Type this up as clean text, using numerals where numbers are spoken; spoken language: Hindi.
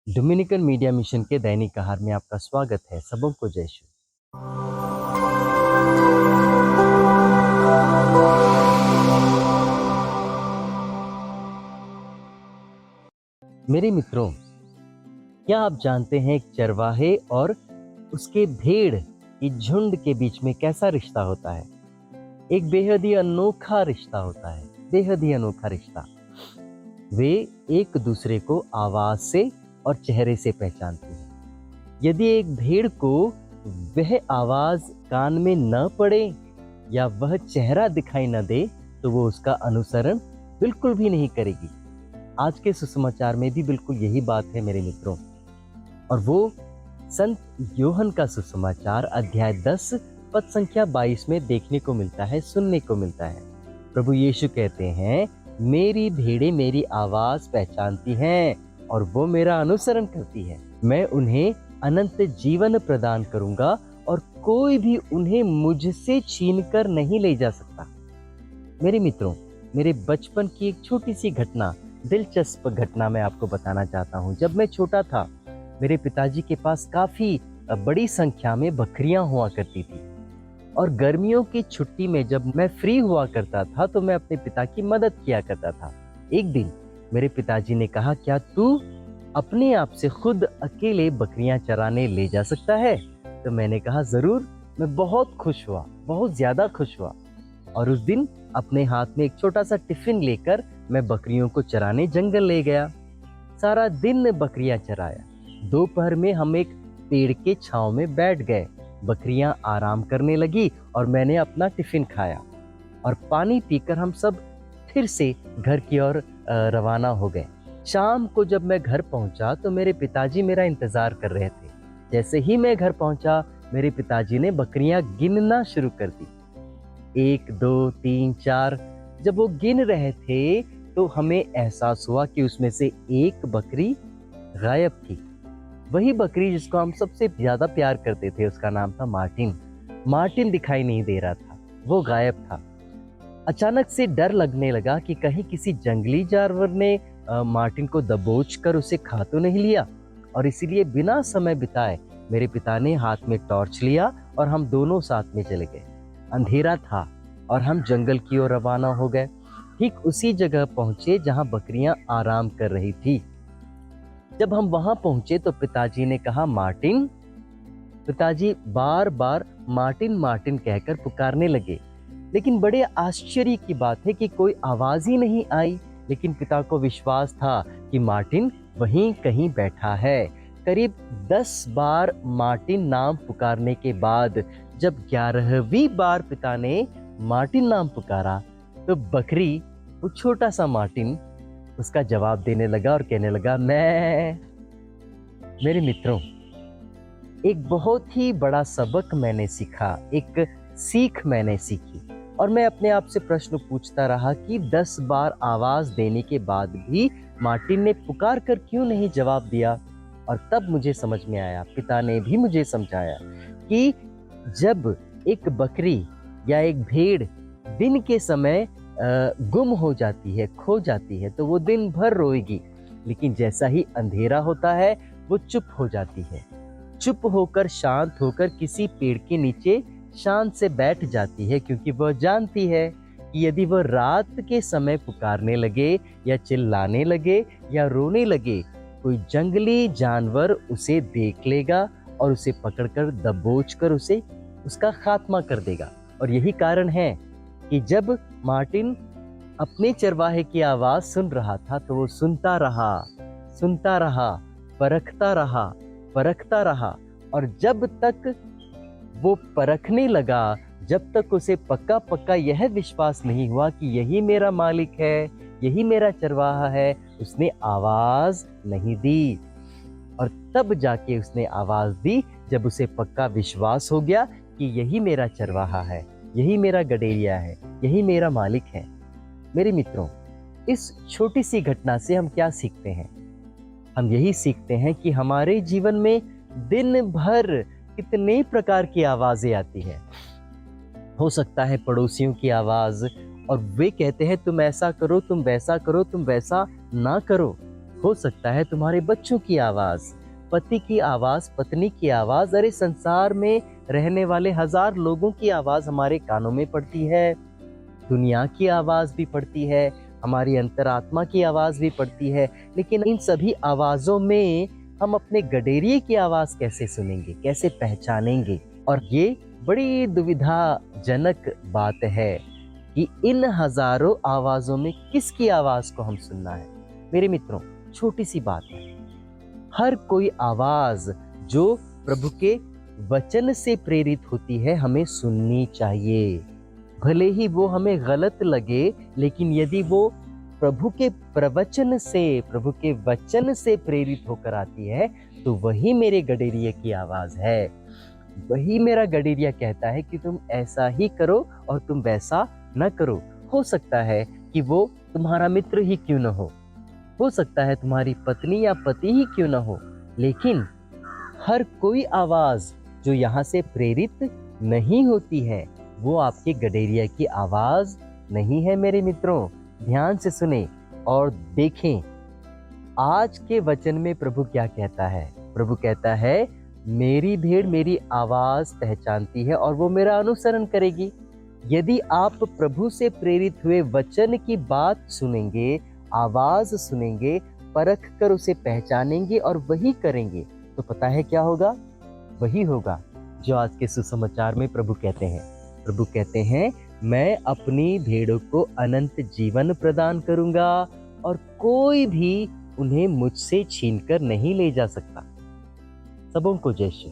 डोमिनिकन मीडिया मिशन के दैनिक आहार में आपका स्वागत है। सबों को जय श्री। मेरे मित्रों, क्या आप जानते हैं एक चरवाहे और उसके भेड़ की झुंड के बीच में कैसा रिश्ता होता है? एक बेहद ही अनोखा रिश्ता होता है, बेहद ही अनोखा रिश्ता। वे एक दूसरे को आवाज से और चेहरे से पहचानते हैं। यदि एक भेड़ को वह आवाज कान में न पड़े या वह चेहरा दिखाई न दे तो वो उसका अनुसरण बिल्कुल भी नहीं करेगी। आज के सुसमाचार में भी बिल्कुल यही बात है मेरे मित्रों, और वो संत योहन का सुसमाचार अध्याय 10 पद संख्या 22 में देखने को मिलता है, सुनने को मिलता है। प्रभु यीशु कहते हैं, मेरी भेड़ें मेरी आवाज पहचानती हैं और वो मेरा अनुसरण करती है। मैं उन्हें अनंत जीवन प्रदान करूंगा और कोई भी उन्हें मुझसे छीनकर नहीं ले जा सकता। मेरे मित्रों, मेरे बचपन की एक छोटी सी घटना, दिलचस्प घटना मैं आपको बताना चाहता हूँ। जब मैं छोटा था, मेरे पिताजी के पास काफी बड़ी संख्या में बकरियां हुआ करती थी, और गर्मियों की छुट्टी में जब मैं फ्री हुआ करता था तो मैं अपने पिता की मदद किया करता था। एक दिन मेरे पिताजी ने कहा, क्या तू अपने आप से खुद अकेले बकरियां चराने ले जा सकता है? तो मैंने कहा जरूर। मैं बहुत खुश हुआ, बहुत ज्यादा खुश हुआ, और उस दिन अपने हाथ में एक छोटा सा टिफिन लेकर मैं बकरियों को चराने जंगल ले गया। सारा दिन बकरियां चराया। दोपहर में हम एक पेड़ के छांव में बैठ गए। बकरियां आराम करने लगी और मैंने अपना टिफिन खाया, और पानी पीकर हम सब फिर से घर की ओर रवाना हो गए। शाम को जब मैं घर पहुंचा तो मेरे पिताजी मेरा इंतजार कर रहे थे। जैसे ही मैं घर पहुंचा, मेरे पिताजी ने बकरियां गिनना शुरू कर दी। 1 2 3 4। जब वो गिन रहे थे तो हमें एहसास हुआ कि उसमें से एक बकरी गायब थी। वही बकरी जिसको हम सबसे ज्यादा प्यार करते थे, उसका नाम था मार्टिन। मार्टिन दिखाई नहीं दे रहा था, वो गायब था। अचानक से डर लगने लगा कि कहीं किसी जंगली जानवर ने मार्टिन को दबोच कर उसे खा तो नहीं लिया, और इसीलिए बिना समय बिताए मेरे पिता ने हाथ में टॉर्च लिया और हम दोनों साथ में चले गए। अंधेरा था और हम जंगल की ओर रवाना हो गए। ठीक उसी जगह पहुंचे जहां बकरियां आराम कर रही थी। जब हम वहां पहुंचे तो पिताजी ने कहा, मार्टिन। पिताजी बार बार मार्टिन मार्टिन कहकर पुकारने लगे, लेकिन बड़े आश्चर्य की बात है कि कोई आवाज ही नहीं आई। लेकिन पिता को विश्वास था कि मार्टिन वहीं कहीं बैठा है। करीब 10 बार मार्टिन नाम पुकारने के बाद जब 11वीं बार पिता ने मार्टिन नाम पुकारा तो बकरी, वो छोटा सा मार्टिन, उसका जवाब देने लगा और कहने लगा, मैं। मेरे मित्रों, एक बहुत ही बड़ा सबक मैंने सीखा, एक सीख मैंने सीखी, और मैं अपने आप से प्रश्न पूछता रहा कि 10 बार आवाज देने के बाद भी मार्टिन ने पुकार कर क्यों नहीं जवाब दिया। और तब मुझे समझ में आया, पिता ने भी मुझे समझाया कि जब एक बकरी या एक भेड़ दिन के समय गुम हो जाती है, खो जाती है, तो वो दिन भर रोएगी, लेकिन जैसा ही अंधेरा होता है वो चुप हो जाती है। चुप होकर, शांत होकर किसी पेड़ के नीचे शांत से बैठ जाती है, क्योंकि वह जानती है कि यदि वह रात के समय पुकारने लगे या चिल्लाने लगे या रोने लगे, कोई जंगली जानवर उसे देख लेगा और उसे पकड़कर दबोचकर उसे उसका खात्मा कर देगा। और यही कारण है कि जब मार्टिन अपने चरवाहे की आवाज सुन रहा था तो वो सुनता रहा, परखता रहा, और जब तक वो परखने लगा, जब तक उसे पक्का पक्का यह विश्वास नहीं हुआ कि यही मेरा मालिक है, यही मेरा चरवाहा है, उसने आवाज नहीं दी। और तब जाके उसने आवाज दी जब उसे पक्का विश्वास हो गया कि यही मेरा चरवाहा है, यही मेरा गडेरिया है, यही मेरा मालिक है। मेरे मित्रों, इस छोटी सी घटना से हम क्या सीखते हैं? हम यही सीखते हैं कि हमारे जीवन में दिन भर कितने प्रकार की आवाजें आती है। हो सकता है पड़ोसियों की आवाज, और वे कहते हैं तुम ऐसा करो, तुम वैसा करो, तुम वैसा ना करो। हो सकता है तुम्हारे बच्चों की आवाज, पति की आवाज, पत्नी की आवाज, अरे संसार में रहने वाले हजार लोगों की आवाज हमारे कानों में पड़ती है। दुनिया की आवाज भी पड़ती है, हमारी अंतरात्मा की आवाज भी पड़ती है। लेकिन इन सभी आवाजों में हम अपने गडेरिए की आवाज कैसे सुनेंगे, कैसे पहचानेंगे? और ये बड़ी दुविधाजनक बात है कि इन हजारों आवाजों में किसकी आवाज को हम सुनना है। मेरे मित्रों, छोटी सी बात है, हर कोई आवाज जो प्रभु के वचन से प्रेरित होती है हमें सुननी चाहिए। भले ही वो हमें गलत लगे, लेकिन यदि वो प्रभु के प्रवचन से, प्रभु के वचन से प्रेरित होकर आती है, तो वही मेरे गडेरिया की आवाज है। वही मेरा गडेरिया कहता है कि तुम ऐसा ही करो और तुम वैसा न करो। हो सकता है कि वो तुम्हारा मित्र ही क्यों न हो सकता है तुम्हारी पत्नी या पति ही क्यों न हो, लेकिन हर कोई आवाज जो यहाँ से प्रेरित नहीं होती है, वो आपके गडेरिया की आवाज नहीं है। मेरे मित्रों, ध्यान से सुने और देखें आज के वचन में प्रभु क्या कहता है। प्रभु कहता है, मेरी भेड़ मेरी आवाज पहचानती है और वो मेरा अनुसरण करेगी। यदि आप प्रभु से प्रेरित हुए वचन की बात सुनेंगे, आवाज सुनेंगे, परख कर उसे पहचानेंगे और वही करेंगे, तो पता है क्या होगा? वही होगा जो आज के सुसमाचार में प्रभु कहते हैं। प्रभु कहते हैं, मैं अपनी भेड़ों को अनंत जीवन प्रदान करूंगा और कोई भी उन्हें मुझसे छीनकर नहीं ले जा सकता। सबों को जय श्री